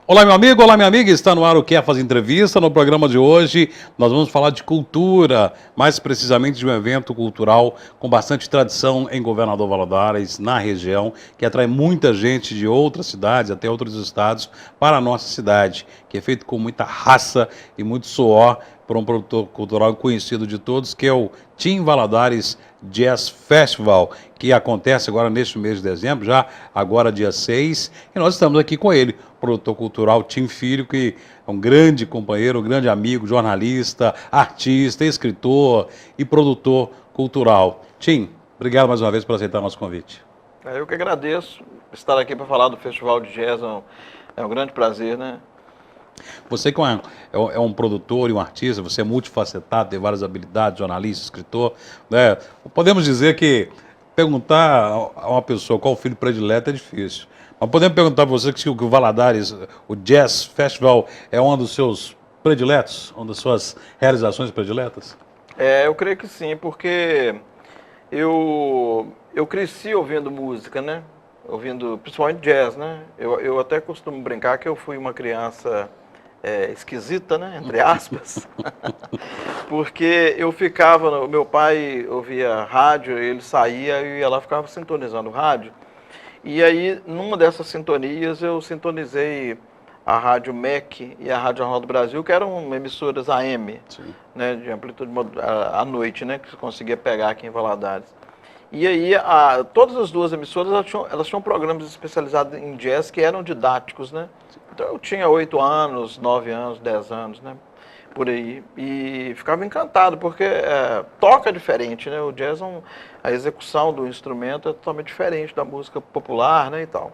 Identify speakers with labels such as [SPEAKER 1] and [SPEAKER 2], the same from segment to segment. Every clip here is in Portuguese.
[SPEAKER 1] Olá, meu amigo, olá, minha amiga. Está no ar o Quer Fazer Entrevista. No programa de hoje, nós vamos falar de cultura, mais precisamente de um evento cultural com bastante tradição em Governador Valadares, na região, que atrai muita gente de outras cidades, até outros estados, para a nossa cidade, que é feito com muita raça e muito suor por um produtor cultural conhecido de todos, que é o Tim Valadares Jazz Festival, que acontece agora neste mês de dezembro, já agora dia 6, e nós estamos aqui com ele, produtor cultural Tim Filho, que é um grande companheiro, um grande amigo, jornalista, artista, escritor e produtor cultural. Tim, obrigado mais uma vez por aceitar nosso convite.
[SPEAKER 2] Eu que agradeço estar aqui para falar do Festival de Jazz, é um grande prazer, né?
[SPEAKER 1] Você que é um produtor e um artista, você é multifacetado, tem várias habilidades, jornalista, escritor, né? Podemos dizer que perguntar a uma pessoa qual o filho predileto é difícil. Mas podemos perguntar para você que o Valadares, o Jazz Festival, é um dos seus prediletos, uma das suas realizações prediletas?
[SPEAKER 2] Eu creio que sim, porque eu cresci ouvindo música, né? Ouvindo principalmente jazz, né? Eu até costumo brincar que eu fui uma criança esquisita, né? Entre aspas. Porque eu ficava, meu pai ouvia rádio, ele saía e ela ficava sintonizando o rádio. E aí, numa dessas sintonias, eu sintonizei a Rádio MEC e a Rádio Jornal do Brasil, que eram emissoras AM, né, de amplitude à noite, né, que você conseguia pegar aqui em Valadares. E aí, todas as duas emissoras, elas tinham programas especializados em jazz que eram didáticos, né? Então, eu tinha 8 anos, 9 anos, 10 anos, né? Por aí. E ficava encantado, porque toca diferente, né? O jazz, a execução do instrumento é totalmente diferente da música popular, né, e tal.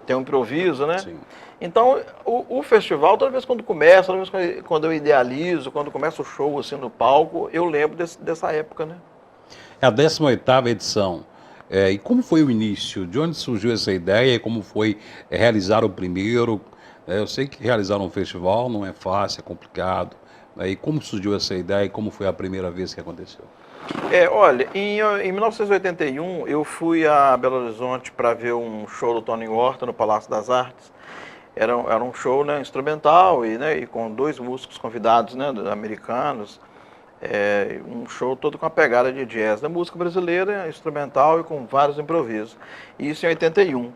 [SPEAKER 2] Tem um improviso, né?
[SPEAKER 1] Sim.
[SPEAKER 2] Então, o festival, toda vez quando começa, toda vez quando eu idealizo, quando começa o show, assim, no palco, eu lembro dessa época, né?
[SPEAKER 1] É a 18ª edição. E como foi o início? De onde surgiu essa ideia e como foi realizar o primeiro? Eu sei que realizar um festival não é fácil, é complicado. E como surgiu essa ideia e como foi a primeira vez que aconteceu?
[SPEAKER 2] Olha, em 1981 eu fui a Belo Horizonte para ver um show do Tony Horta no Palácio das Artes. Era um show, né, instrumental e com 2 músicos convidados, né, americanos. Um show todo com a pegada de jazz, da música brasileira, instrumental e com vários improvisos. Isso em 81.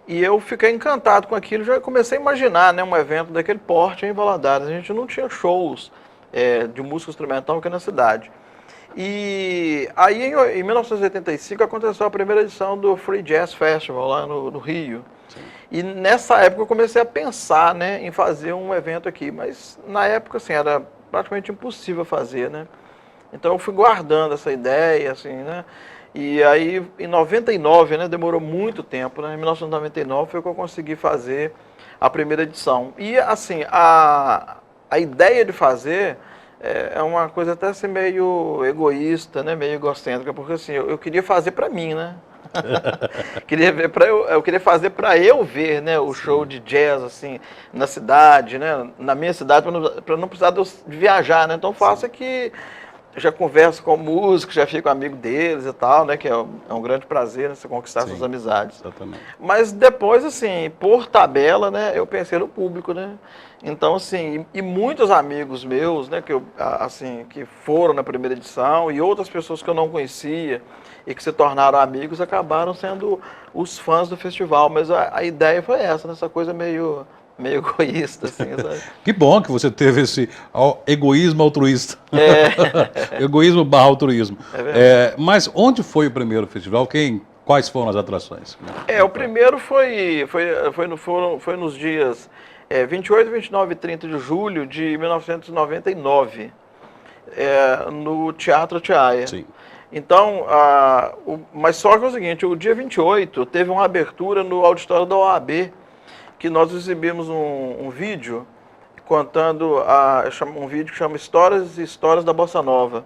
[SPEAKER 2] E eu fiquei encantado com aquilo, já comecei a imaginar, né, um evento daquele porte em Valadares. A gente não tinha shows de música instrumental aqui na cidade. E aí, em 1985, aconteceu a primeira edição do Free Jazz Festival, lá no Rio.
[SPEAKER 1] Sim.
[SPEAKER 2] E nessa época eu comecei a pensar, né, em fazer um evento aqui, mas na época, assim, era praticamente impossível fazer, né? Então eu fui guardando essa ideia, assim, né? E aí, em 99, né, demorou muito tempo, né? Em 1999 foi que eu consegui fazer a primeira edição. E, assim, a ideia de fazer é uma coisa até assim meio egoísta, né? Meio egocêntrica, porque, assim, eu queria fazer para mim, né? Eu queria fazer para eu ver, né, o show de jazz assim na cidade, né, na minha cidade, para não precisar de viajar, né? Então faço que já converso com músicos, já fico amigo deles e tal, né, que é um grande prazer, né, você conquistar essas amizades.
[SPEAKER 1] Exatamente.
[SPEAKER 2] Mas depois, assim, por tabela, né, eu pensei no público, né? Então, assim, e muitos amigos meus, né, que foram na primeira edição e outras pessoas que eu não conhecia e que se tornaram amigos acabaram sendo os fãs do festival. Mas a ideia foi essa, né, essa coisa meio egoísta, assim, sabe?
[SPEAKER 1] Que bom que você teve esse egoísmo altruísta. Egoísmo barra altruísmo. Mas onde foi o primeiro festival? Quais foram as atrações?
[SPEAKER 2] O primeiro foi nos dias 28, 29 e 30 de julho de 1999, no Teatro Tiaia.
[SPEAKER 1] Sim.
[SPEAKER 2] Então, mas só que é o seguinte, o dia 28 teve uma abertura no auditório da OAB, que nós exibimos um vídeo contando, um vídeo que chama Histórias e Histórias da Bossa Nova.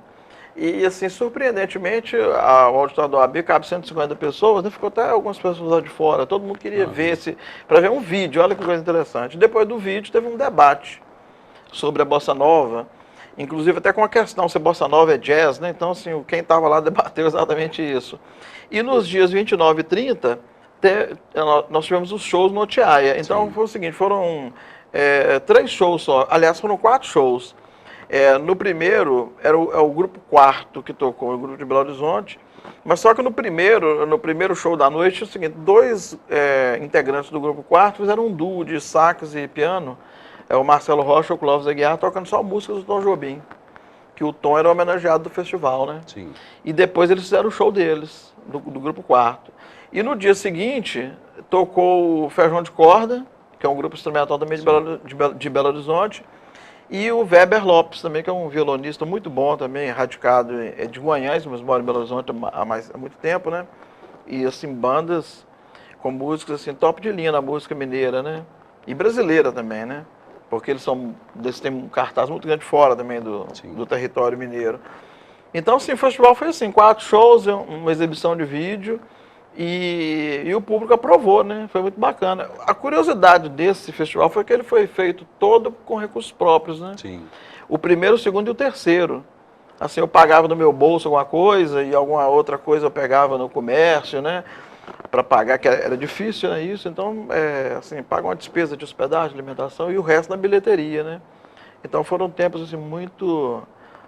[SPEAKER 2] E, assim, surpreendentemente, o auditório da OAB cabe 150 pessoas, né? Ficou até algumas pessoas lá de fora, todo mundo queria ver para ver um vídeo, olha que coisa interessante. Depois do vídeo teve um debate sobre a Bossa Nova, inclusive até com a questão se Bossa Nova é jazz, né? Então, assim, quem estava lá debateu exatamente isso. E nos dias 29 e 30, nós tivemos os shows no Otiaia. Então, foi o seguinte, foram 3 shows só. Aliás, foram 4 shows. No primeiro, é o grupo Quarto que tocou, o grupo de Belo Horizonte. Mas só que no primeiro show da noite, é o seguinte, 2 integrantes do grupo Quarto fizeram um duo de sax e piano. O Marcelo Rocha e o Clóvis Aguiar tocando só músicas do Tom Jobim. Que o Tom era homenageado do festival, né?
[SPEAKER 1] Sim.
[SPEAKER 2] E depois eles fizeram o show deles, do grupo Quarto. E no dia seguinte, tocou o Feijão de Corda, que é um grupo instrumental também de Belo Horizonte, e o Weber Lopes também, que é um violonista muito bom também, radicado de Guanhães, mas mora em Belo Horizonte há muito tempo, né? E assim, bandas com músicas assim, top de linha na música mineira, né? E brasileira também, né? Porque eles têm um cartaz muito grande fora também do território mineiro. Então, assim, o festival foi assim, 4 shows, uma exibição de vídeo, e o público aprovou, né? Foi muito bacana. A curiosidade desse festival foi que ele foi feito todo com recursos próprios, né?
[SPEAKER 1] Sim.
[SPEAKER 2] O primeiro, o segundo e o terceiro. Assim, eu pagava no meu bolso alguma coisa e alguma outra coisa eu pegava no comércio, né? Para pagar, que era difícil, né? Isso. Então, assim, paga uma despesa de hospedagem, alimentação e o resto na bilheteria, né? Então foram tempos assim, muito,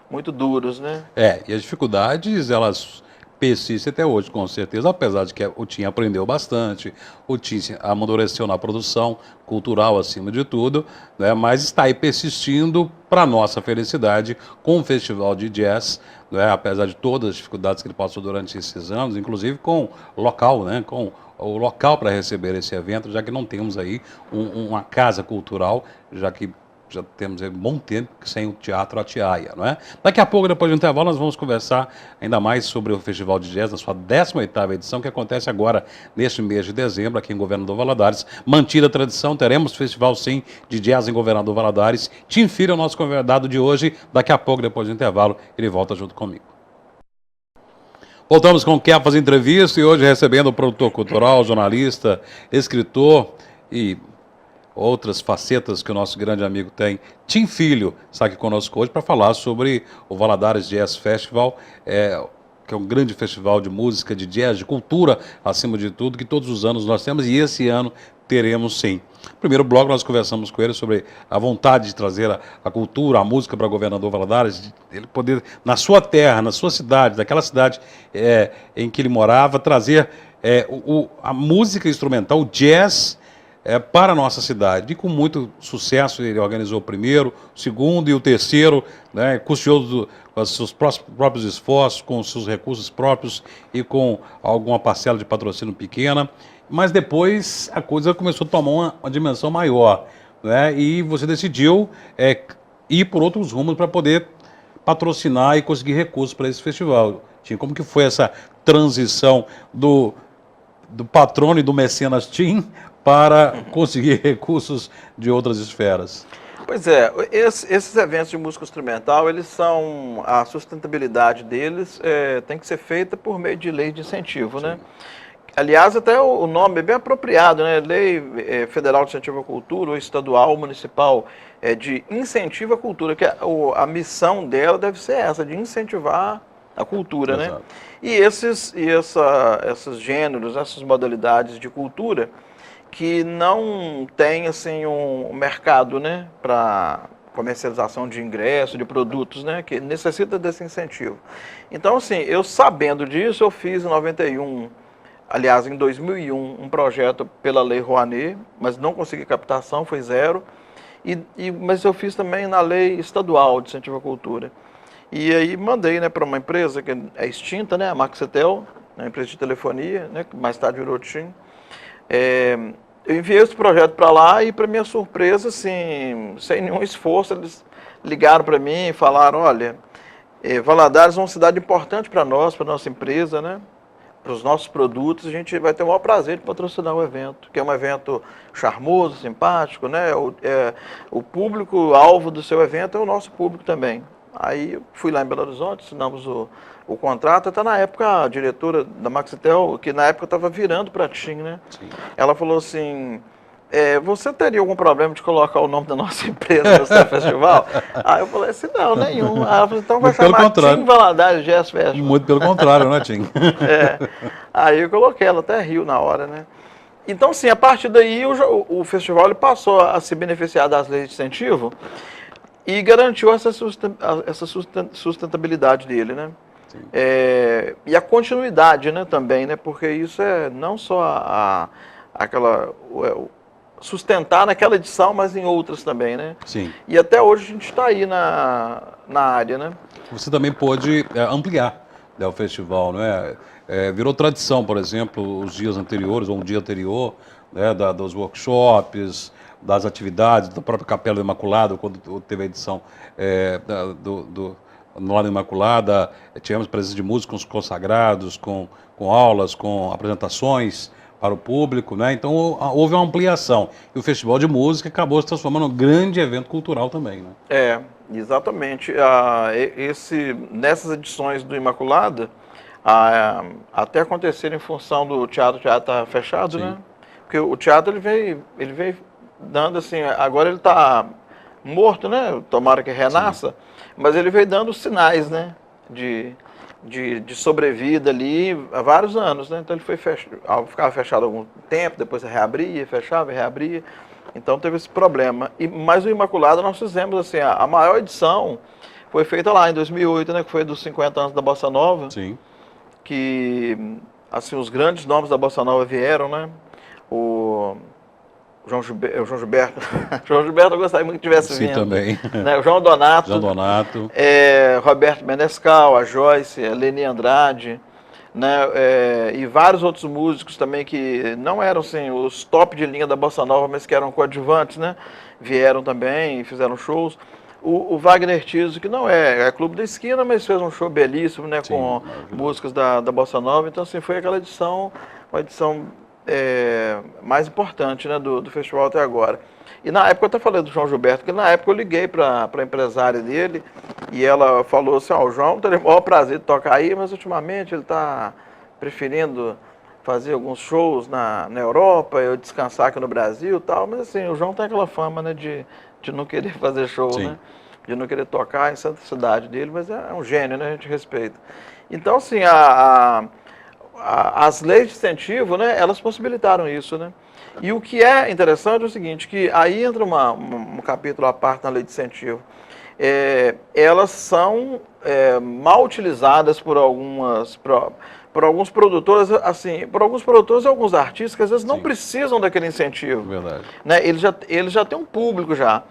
[SPEAKER 2] muito duros, né?
[SPEAKER 1] E as dificuldades, elas persistem até hoje, com certeza, apesar de que o Tim aprendeu bastante, o Tim amadureceu na produção cultural, acima de tudo, né? Mas está aí persistindo, para nossa felicidade, com o Festival de Jazz, né? Apesar de todas as dificuldades que ele passou durante esses anos, inclusive com o local, né? Com o local para receber esse evento, já que não temos aí uma casa cultural, já que já temos um bom tempo sem o Teatro Atiaia, não é? Daqui a pouco, depois do intervalo, nós vamos conversar ainda mais sobre o Festival de Jazz, na sua 18ª edição, que acontece agora, neste mês de dezembro, aqui em Governador Valadares. Mantida a tradição, teremos Festival, sim, de Jazz em Governador Valadares. Tim Filho é o nosso convidado de hoje. Daqui a pouco, depois do intervalo, ele volta junto comigo. Voltamos com o Quer Fazer Entrevista e hoje recebendo o produtor cultural, jornalista, escritor e outras facetas que o nosso grande amigo tem. Tim Filho está aqui conosco hoje para falar sobre o Valadares Jazz Festival, que é um grande festival de música, de jazz, de cultura, acima de tudo, que todos os anos nós temos e esse ano teremos sim. No primeiro bloco nós conversamos com ele sobre a vontade de trazer a cultura, a música para Governador Valadares, de ele poder, na sua terra, na sua cidade, daquela cidade em que ele morava, trazer a música instrumental, o jazz, para a nossa cidade. E com muito sucesso ele organizou o primeiro, o segundo e o terceiro, né, custeou com os seus próprios esforços, com os seus recursos próprios e com alguma parcela de patrocínio pequena. Mas depois a coisa começou a tomar uma dimensão maior, né, e você decidiu ir por outros rumos para poder patrocinar e conseguir recursos para esse festival. Como que foi essa transição do patrono e do mecenas Tim para conseguir recursos de outras esferas?
[SPEAKER 2] Pois é, esses eventos de música instrumental, a sustentabilidade deles tem que ser feita por meio de lei de incentivo, né? Aliás, até o nome é bem apropriado, né? Lei Federal de Incentivo à Cultura, ou estadual, municipal, de incentivo à cultura, que a missão dela deve ser essa, de incentivar a cultura, né? E esses gêneros, essas modalidades de cultura que não tem assim um mercado, né, para comercialização de ingressos, de produtos, né, que necessita desse incentivo. Então, assim, eu sabendo disso, eu fiz em 91, aliás, em 2001, um projeto pela Lei Rouanet, mas não consegui captação, foi 0. Mas eu fiz também na Lei Estadual de Incentivo à Cultura. E aí mandei, né, para uma empresa que é extinta, né, a Maxetel, uma empresa de telefonia, né, que mais tarde virou TIM. Eu enviei esse projeto para lá e, para minha surpresa, assim, sem nenhum esforço, eles ligaram para mim e falaram: olha, Valadares é uma cidade importante para nós, para nossa empresa, né? Para os nossos produtos, a gente vai ter o maior prazer de patrocinar o evento, que é um evento charmoso, simpático, né? O público-alvo do seu evento é o nosso público também. Aí eu fui lá em Belo Horizonte, assinamos o contrato, até na época a diretora da Maxetel, que na época estava virando para a TIM, né? Sim. Ela falou assim: você teria algum problema de colocar o nome da nossa empresa no seu festival? Aí eu falei assim: não, nenhum. Aí ela falou: então vai chamar TIM Valadares Jazz Festival.
[SPEAKER 1] Muito pelo contrário, né, TIM?
[SPEAKER 2] Aí eu coloquei, ela até riu na hora, né? Então, sim, a partir daí o festival ele passou a se beneficiar das leis de incentivo e garantiu essa sustentabilidade dele, né?
[SPEAKER 1] Sim.
[SPEAKER 2] E a continuidade, né, também, né? Porque isso é não só sustentar naquela edição, mas em outras também, né?
[SPEAKER 1] Sim.
[SPEAKER 2] E até hoje a gente está aí na área, né?
[SPEAKER 1] Você também pôde ampliar, né, o festival, né? Virou tradição, por exemplo, os dias anteriores ou um dia anterior, né, dos workshops, das atividades, da própria Capela do Imaculado, quando teve a edição no Lado Imaculada, tivemos presença de músicos consagrados, com aulas, com apresentações para o público, né? Então houve uma ampliação. E o Festival de Música acabou se transformando num grande evento cultural também, né?
[SPEAKER 2] Exatamente. Nessas edições do Imaculada, até acontecer em função do teatro estar fechado,
[SPEAKER 1] Sim.
[SPEAKER 2] né? Porque o teatro ele veio dando assim, agora ele está morto, né? Tomara que renasça,
[SPEAKER 1] Sim.
[SPEAKER 2] mas ele veio dando sinais, né? De sobrevida ali há vários anos, né? Então ele ficava fechado algum tempo, depois reabria, fechava e reabria. Então teve esse problema. Mas o Imaculada nós fizemos assim, a maior edição foi feita lá em 2008, né? Que foi dos 50 anos da Bossa Nova.
[SPEAKER 1] Sim.
[SPEAKER 2] Que assim, os grandes nomes da Bossa Nova vieram, né? O João Gilberto. João Gilberto eu gostaria muito que tivesse
[SPEAKER 1] Sim,
[SPEAKER 2] vindo.
[SPEAKER 1] também.
[SPEAKER 2] Né? O João Donato.
[SPEAKER 1] João Donato.
[SPEAKER 2] Roberto Menescal, a Joyce, a Leni Andrade, né? E vários outros músicos também que não eram assim, os top de linha da Bossa Nova, mas que eram coadjuvantes, né? Vieram também e fizeram shows. O Wagner Tiso, que não é Clube da Esquina, mas fez um show belíssimo, né?
[SPEAKER 1] Sim,
[SPEAKER 2] Com músicas da Bossa Nova. Então, assim, foi aquela edição, uma edição mais importante, né, do festival até agora. E na época, eu até falei do João Gilberto, que na época eu liguei para a empresária dele e ela falou assim, o João tem o maior prazer de tocar aí, mas ultimamente ele está preferindo fazer alguns shows na Europa, eu descansar aqui no Brasil e tal, mas assim, o João tem aquela fama, né, de não querer fazer show,
[SPEAKER 1] Sim.
[SPEAKER 2] né, de não querer tocar em santa cidade dele, mas é um gênio, né, a gente respeita. Então, assim, as leis de incentivo, né, elas possibilitaram isso, né? E o que é interessante é o seguinte, que aí entra um capítulo à parte na lei de incentivo. Elas são mal utilizadas por alguns produtores, assim, por alguns produtores e alguns artistas que às vezes não
[SPEAKER 1] Sim.
[SPEAKER 2] precisam daquele incentivo.
[SPEAKER 1] Verdade.
[SPEAKER 2] Né? Ele já tem um público já.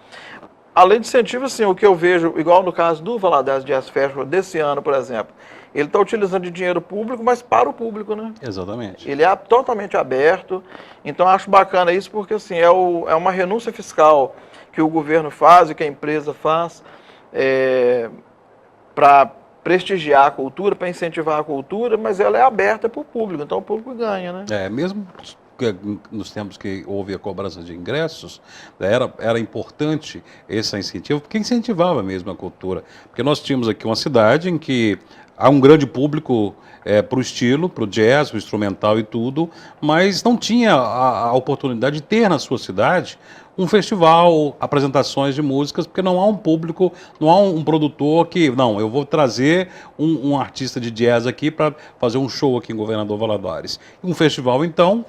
[SPEAKER 2] A lei de incentivo, assim, o que eu vejo, igual no caso do Valadares Jazz Festival desse ano, por exemplo, ele está utilizando de dinheiro público, mas para o público, né?
[SPEAKER 1] Exatamente.
[SPEAKER 2] Ele é totalmente aberto, então acho bacana isso porque assim, é uma renúncia fiscal que o governo faz e que a empresa faz para prestigiar a cultura, para incentivar a cultura, mas ela é aberta para o público, então o público ganha, né?
[SPEAKER 1] Mesmo nos tempos que houve a cobrança de ingressos, era importante esse incentivo, porque incentivava mesmo a cultura. Porque nós tínhamos aqui uma cidade em que há um grande público para o estilo, para o jazz, para o instrumental e tudo, mas não tinha a oportunidade de ter na sua cidade um festival, apresentações de músicas, porque não há um público, não há um produtor que, não, eu vou trazer um artista de jazz aqui para fazer um show aqui em Governador Valadares. Um festival, então,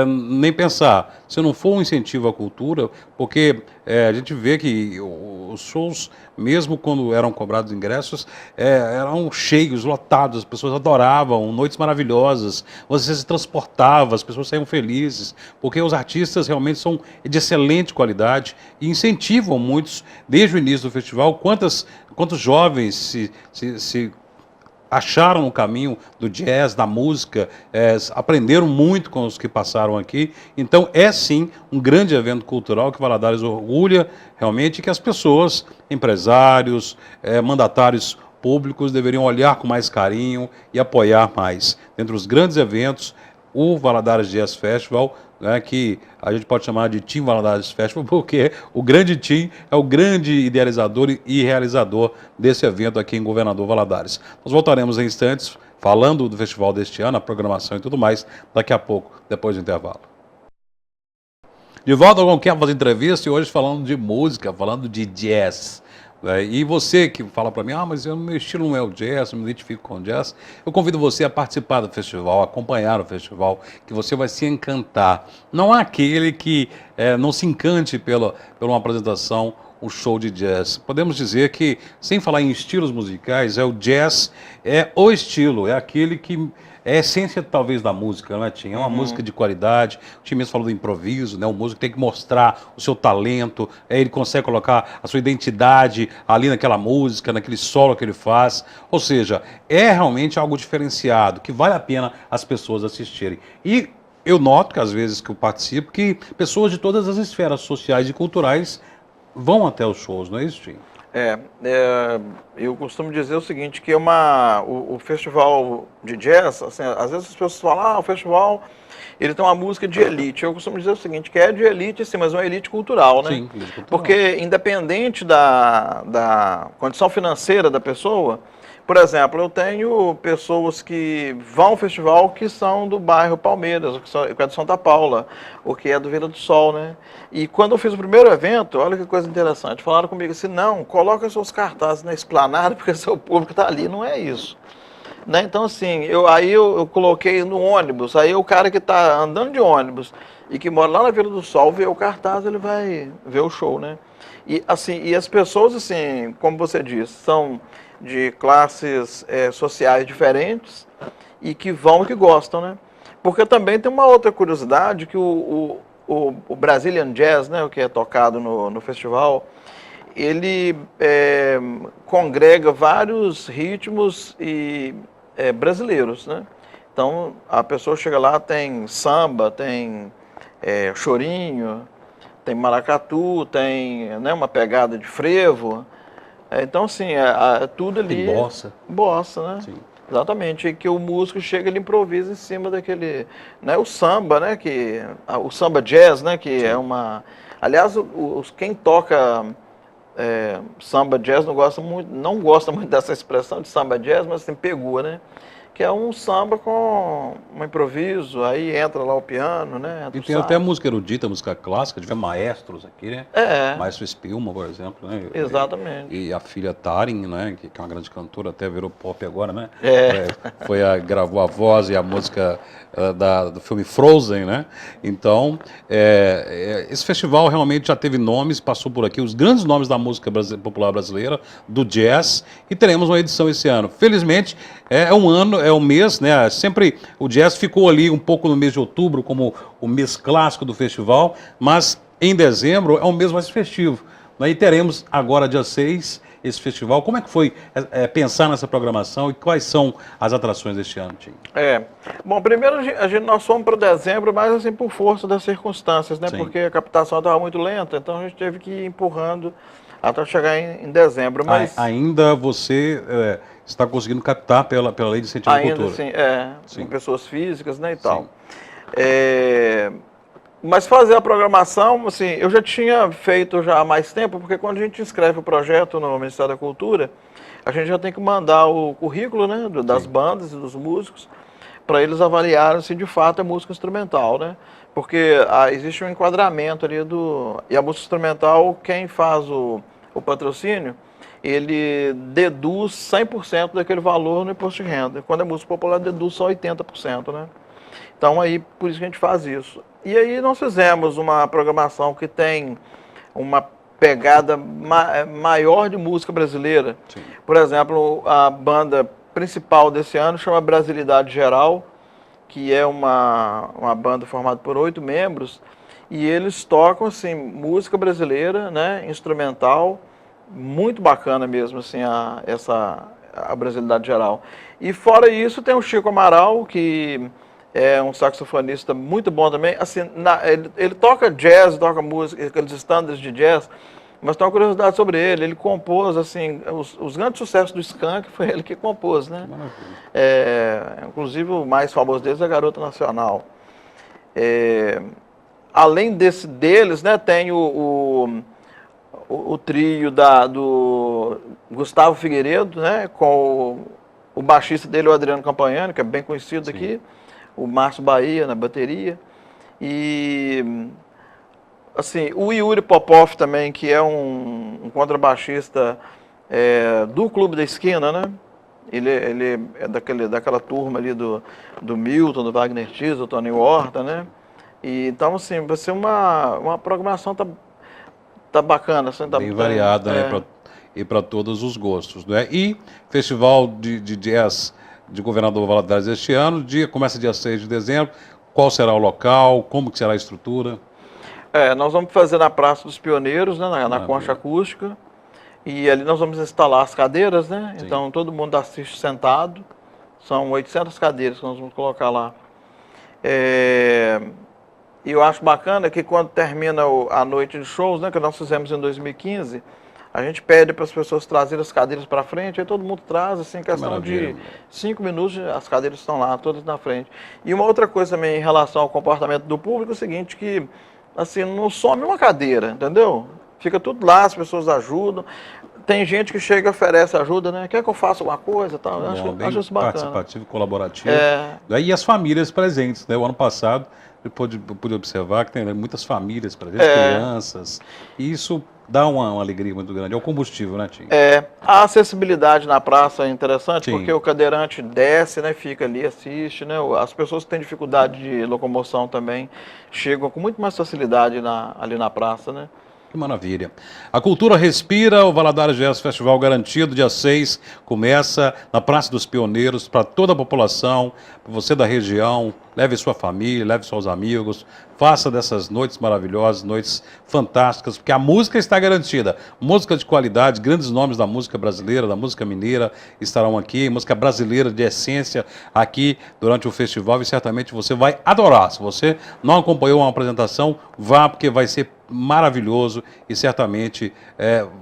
[SPEAKER 1] nem pensar. Se não for um incentivo à cultura, porque a gente vê que os shows, mesmo quando eram cobrados ingressos, eram cheios, lotados, as pessoas adoravam, noites maravilhosas, você se transportava, as pessoas saíam felizes, porque os artistas realmente são de excelente qualidade e incentivam muitos, desde o início do festival, quantos jovens se acharam o caminho do jazz, da música, aprenderam muito com os que passaram aqui. Então, sim um grande evento cultural que Valadares orgulha realmente, que as pessoas, empresários, mandatários públicos deveriam olhar com mais carinho e apoiar mais. Dentre os grandes eventos, o Valadares Jazz Festival, né, que a gente pode chamar de Team Valadares Festival, porque o grande Team é o grande idealizador e realizador desse evento aqui em Governador Valadares. Nós voltaremos em instantes falando do festival deste ano, a programação e tudo mais, daqui a pouco, depois do intervalo. De volta com o Quer Fazer Entrevista e hoje falando de música, falando de jazz. né? E você que fala para mim, mas meu estilo não é o jazz, eu me identifico com o jazz, eu convido você a participar do festival, a acompanhar o festival, que você vai se encantar. Não há aquele que não se encante pela uma apresentação, um show de jazz. Podemos dizer que, sem falar em estilos musicais, o jazz é o estilo, é aquele que é a essência talvez da música, não é, Tim? É uma música de qualidade. O Tim mesmo falou do improviso, né? O músico tem que mostrar o seu talento, ele consegue colocar a sua identidade ali naquela música, naquele solo que ele faz. Ou seja, é realmente algo diferenciado, que vale a pena as pessoas assistirem. E eu noto que às vezes que eu participo, que pessoas de todas as esferas sociais e culturais vão até os shows, não é isso, Tim?
[SPEAKER 2] Eu costumo dizer o seguinte, que o festival de jazz, assim, às vezes as pessoas falam, o festival ele tem uma música de elite. Eu costumo dizer o seguinte, que é de elite, sim, mas uma elite cultural, né?
[SPEAKER 1] Sim, elite cultural.
[SPEAKER 2] Porque independente da condição financeira da pessoa, por exemplo, eu tenho pessoas que vão ao festival que são do bairro Palmeiras, que é de Santa Paula, ou que é do Vila do Sol, né? E quando eu fiz o primeiro evento, olha que coisa interessante, falaram comigo assim, não, coloca seus cartazes na esplanada porque seu público está ali, não é isso. Né? Então, assim, eu coloquei no ônibus, aí o cara que está andando de ônibus e que mora lá na Vila do Sol, vê o cartaz, ele vai ver o show, né? E, assim, e as pessoas, assim, como você disse, são de classes sociais diferentes e que vão e que gostam, né? Porque também tem uma outra curiosidade, que o Brazilian Jazz, né, o que é tocado no festival, ele congrega vários ritmos brasileiros, né? Então, a pessoa chega lá, tem samba, tem chorinho, tem maracatu, tem, né, uma pegada de frevo. Então, assim, tudo ali...
[SPEAKER 1] Tem bossa.
[SPEAKER 2] Bossa, né?
[SPEAKER 1] Sim.
[SPEAKER 2] Exatamente, e que o músico chega, ele improvisa em cima daquele... Né, o samba, né? O samba jazz, né? Que é uma... Aliás, quem toca samba jazz não gosta muito dessa expressão de samba jazz, mas assim, pegou, né? Que é um samba com um improviso, aí entra lá o piano, né?
[SPEAKER 1] E tem até música erudita, música clássica, tiver maestros aqui, né? Maestro Spillman, por exemplo, né?
[SPEAKER 2] Exatamente.
[SPEAKER 1] E a filha Tarin, né? Que é uma grande cantora, até virou pop agora, né? Gravou a voz e a música do filme Frozen, né? Então, esse festival realmente já teve nomes, passou por aqui, os grandes nomes da música popular brasileira, do jazz, e teremos uma edição esse ano. Felizmente, é um mês, né? Sempre o jazz ficou ali um pouco no mês de outubro, como o mês clássico do festival, mas em dezembro é um mês mais festivo, né? E teremos agora, dia 6, esse festival. Como é que foi pensar nessa programação e quais são as atrações deste ano, Tim?
[SPEAKER 2] Bom, primeiro nós fomos para dezembro, mas assim por força das circunstâncias, né?
[SPEAKER 1] Sim.
[SPEAKER 2] Porque a captação estava muito lenta, então a gente teve que ir empurrando até chegar em dezembro. Mas
[SPEAKER 1] ainda você está conseguindo captar pela lei de incentivo à cultura?
[SPEAKER 2] Sim, com pessoas físicas, né, e tal. Mas fazer a programação, assim, eu já tinha feito já há mais tempo, porque quando a gente inscreve o projeto no Ministério da Cultura, a gente já tem que mandar o currículo, né, das bandas e dos músicos, para eles avaliarem se de fato é música instrumental, né? Porque existe um enquadramento ali e a música instrumental, quem faz o patrocínio, ele deduz 100% daquele valor no imposto de renda. Quando é música popular, deduz só 80%, né? Então, aí, por isso que a gente faz isso. E aí nós fizemos uma programação que tem uma pegada maior de música brasileira.
[SPEAKER 1] Sim.
[SPEAKER 2] Por exemplo, a banda principal desse ano chama Brasilidade Geral, que é uma banda formada por 8 membros, e eles tocam, assim, música brasileira, né, instrumental, muito bacana mesmo, assim, a Brasilidade Geral. E fora isso, tem o Chico Amaral, que é um saxofonista muito bom também. Assim, ele toca jazz, toca música, aqueles standards de jazz, mas tem uma curiosidade sobre ele. Ele compôs, assim, os grandes sucessos do Skank, foi ele que compôs, né? Inclusive, o mais famoso deles é a Garota Nacional. Além deles, né, tem o trio do Gustavo Figueiredo, né, com o baixista dele, o Adriano Campagnani, que é bem conhecido aqui, o Márcio Bahia na bateria, e assim, o Yuri Popov também, que é um contrabaixista do Clube da Esquina, né? Ele é daquela turma ali do Milton, do Wagner Tiso, do Tony Horta, né? E, então, assim, vai ser uma programação tá bacana. Assim,
[SPEAKER 1] Bem variada, né? E para todos os gostos, né? E Festival de Jazz de Governador Valadares este ano, começa dia 6 de dezembro. Qual será o local? Como que será a estrutura?
[SPEAKER 2] Nós vamos fazer na Praça dos Pioneiros, né? Na Concha Acústica. E ali nós vamos instalar as cadeiras, né? Sim. Então todo mundo assiste sentado. São 800 cadeiras que nós vamos colocar lá. E eu acho bacana que quando termina a noite de shows, né, que nós fizemos em 2015, a gente pede para as pessoas trazerem as cadeiras para frente, aí todo mundo traz, assim, em questão de 5 minutos, as cadeiras estão lá, todas na frente. E uma outra coisa também em relação ao comportamento do público é o seguinte, que assim, não some uma cadeira, entendeu? Fica tudo lá, as pessoas ajudam. Tem gente que chega e oferece ajuda, né? Quer que eu faça alguma coisa? Tal. Acho isso bacana.
[SPEAKER 1] Participativo, colaborativo. E as famílias presentes, né? O ano passado, eu pude observar que tem muitas famílias presentes, crianças. E isso dá uma alegria muito grande. É o combustível, né, Tim?
[SPEAKER 2] A acessibilidade na praça é interessante, Sim. porque o cadeirante desce, né? Fica ali, assiste, né? As pessoas que têm dificuldade de locomoção também chegam com muito mais facilidade ali na praça, né?
[SPEAKER 1] Que maravilha. A cultura respira, o Valadares Jazz Festival garantido, dia 6, começa na Praça dos Pioneiros, para toda a população, para você da região, leve sua família, leve seus amigos, faça dessas noites maravilhosas, noites fantásticas, porque a música está garantida. Música de qualidade, grandes nomes da música brasileira, da música mineira estarão aqui, música brasileira de essência aqui durante o festival e certamente você vai adorar. Se você não acompanhou uma apresentação, vá, porque vai ser maravilhoso e certamente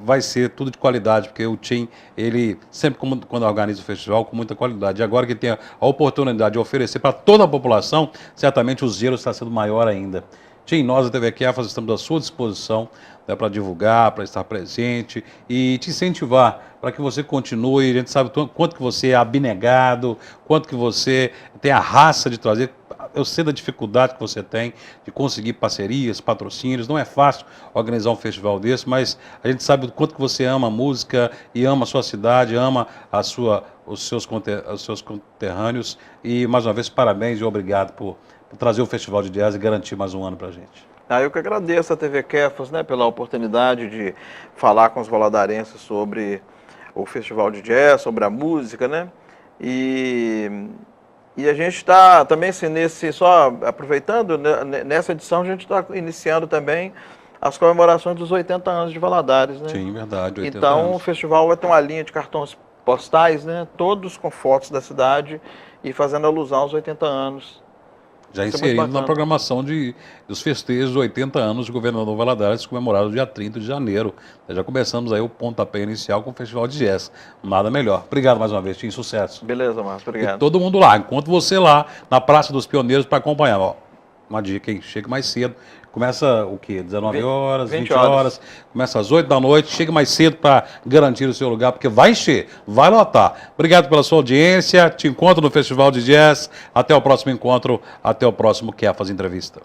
[SPEAKER 1] vai ser tudo de qualidade, porque o Tim, ele sempre quando organiza o festival, com muita qualidade. E agora que tem a oportunidade de oferecer para toda a população, certamente o zelo está sendo maior ainda. Tim, nós da TV Kefas estamos à sua disposição, né, para divulgar, para estar presente e te incentivar para que você continue. A gente sabe quanto que você é abnegado, quanto que você tem a raça de trazer. Eu sei da dificuldade que você tem de conseguir parcerias, patrocínios. Não é fácil organizar um festival desse, mas a gente sabe o quanto que você ama a música e ama a sua cidade, ama os seus conterrâneos. E, mais uma vez, parabéns e obrigado por trazer o Festival de Jazz e garantir mais um ano para a gente.
[SPEAKER 2] Eu que agradeço a TV Kefas, né, pela oportunidade de falar com os valadarenses sobre o Festival de Jazz, sobre a música, né? E a gente está também, assim, só aproveitando, né, nessa edição a gente está iniciando também as comemorações dos 80 anos de Valadares, né?
[SPEAKER 1] Sim, verdade, 80
[SPEAKER 2] então
[SPEAKER 1] anos.
[SPEAKER 2] O festival vai ter uma linha de cartões postais, né? Todos com fotos da cidade e fazendo alusão aos 80 anos.
[SPEAKER 1] Já inserindo na programação dos festejos dos 80 anos de Governador Valadares, comemorados dia 30 de janeiro. Já começamos aí o pontapé inicial com o Festival de Jazz. Nada melhor. Obrigado mais uma vez, Tim. Sucesso.
[SPEAKER 2] Beleza, Márcio. Obrigado.
[SPEAKER 1] E todo mundo lá. Encontro você lá na Praça dos Pioneiros para acompanhar. Ó, uma dica, hein? Chega mais cedo. Começa o quê? 19 horas, 20 horas. Começa às 8 da noite. Chega mais cedo para garantir o seu lugar, porque vai encher, vai lotar. Obrigado pela sua audiência. Te encontro no Festival de Jazz. Até o próximo encontro. Até o próximo Kefas Entrevista.